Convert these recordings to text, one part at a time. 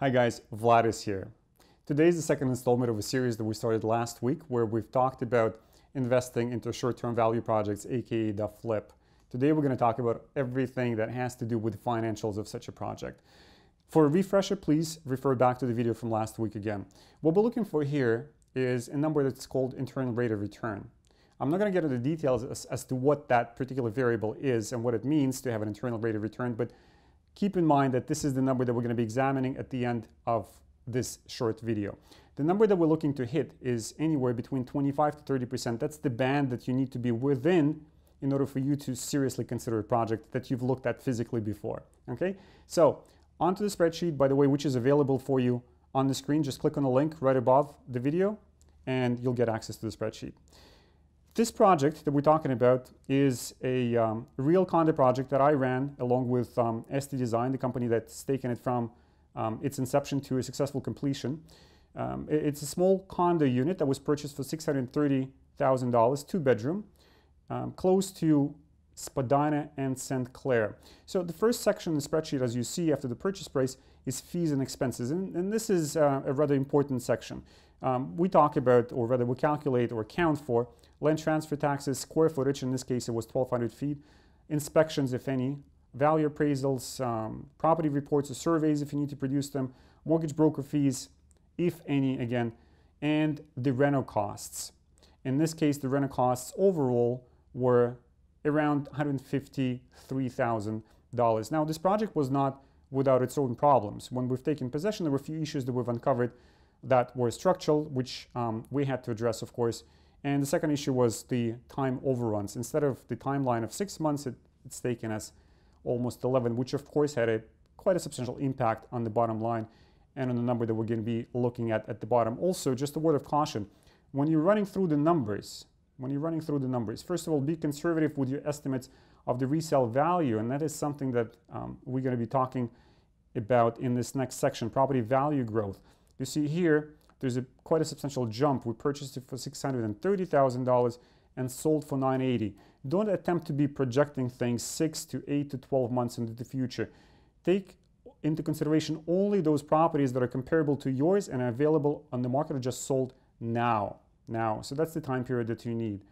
Hi guys, Vlad is here. Today is the second installment of a series that we started last week where we've talked about investing into short-term value projects, aka the flip. Today we're going to talk about everything that has to do with the financials of such a project. For a refresher, please refer back to the video from last week again. What we're looking for here is a number that's called internal rate of return. I'm not going to get into the details as to what that particular variable is and what it means to have an internal rate of return, but keep in mind that this is the number that we're going to be examining at the end of this short video. The number that we're looking to hit is anywhere between 25 to 30%. That's the band that you need to be within in order for you to seriously consider a project that you've looked at physically before. Okay, so onto the spreadsheet, by the way, which is available for you on the screen. Just click on the link right above the video and you'll get access to the spreadsheet. This project that we're talking about is a real condo project that I ran along with ST Design, the company that's taken it from its inception to a successful completion. It's a small condo unit that was purchased for $630,000, 2-bedroom, close to Spadina and St. Clair. So the first section in the spreadsheet, as you see after the purchase price, is fees and expenses. And this is a rather important section. We talk about, or rather we calculate or account for land transfer taxes, square footage, in this case it was 1,200 feet, inspections if any, value appraisals, property reports or surveys if you need to produce them, mortgage broker fees if any again, and the reno costs. In this case the reno costs overall were around $153,000. Now this project was not without its own problems. When we've taken possession, there were a few issues that we've uncovered that were structural, which we had to address, of course. And the second issue was the time overruns. Instead of the timeline of 6 months, it's taken us almost 11, which of course had quite a substantial impact on the bottom line and on the number that we're going to be looking at the bottom. Also, just a word of caution, when you're running through the numbers, first of all, be conservative with your estimates of the resale value, and that is something that we're going to be talking about in this next section, property value growth. You see here, there's quite a substantial jump. We purchased it for $630,000 and sold for $980,000. Don't attempt to be projecting things 6 to 8 to 12 months into the future. Take into consideration only those properties that are comparable to yours and are available on the market or just sold now. So that's the time period that you need.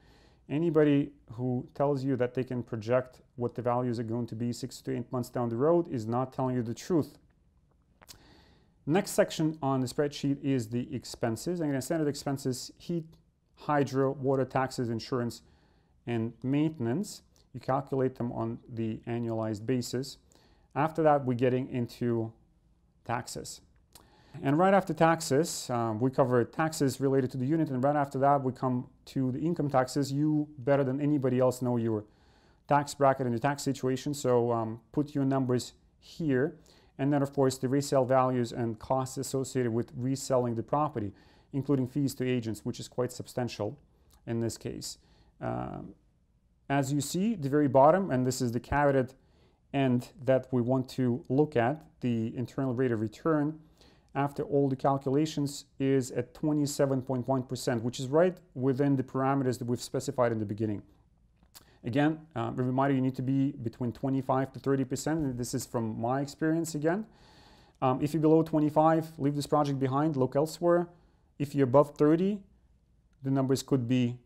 Anybody who tells you that they can project what the values are going to be 6 to 8 months down the road is not telling you the truth. Next section on the spreadsheet is the expenses. I'm going to standard expenses, heat, hydro, water, taxes, insurance, and maintenance. You calculate them on the annualized basis. After that, we're getting into taxes. And right after taxes, we cover taxes related to the unit, and right after that, we come to the income taxes. You better than anybody else know your tax bracket and your tax situation, so put your numbers here. And then, of course, the resale values and costs associated with reselling the property, including fees to agents, which is quite substantial in this case. As you see, the very bottom, and this is the caveated end that we want to look at, the internal rate of return, after all the calculations, is at 27.1%, which is right within the parameters that we've specified in the beginning. Again, a reminder, you need to be between 25 to 30%, and this is from my experience again. If you're below 25, leave this project behind, look elsewhere. If you're above 30, the numbers could be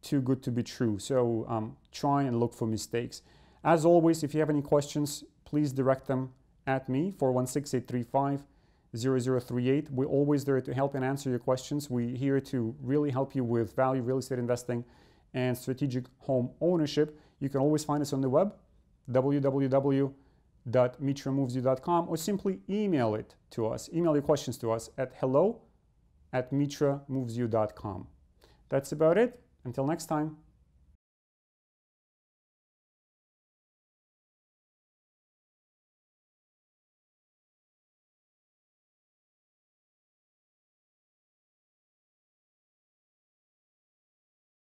too good to be true. So try and look for mistakes. As always, if you have any questions, please direct them at me, 416-835-0038. We're always there to help and answer your questions. We're here to really help you with value real estate investing and strategic home ownership. You can always find us on the web, www.mitramovesyou.com, or simply email it to us. Email your questions to us at hello@mitramovesyou.com. That's about it. Until next time.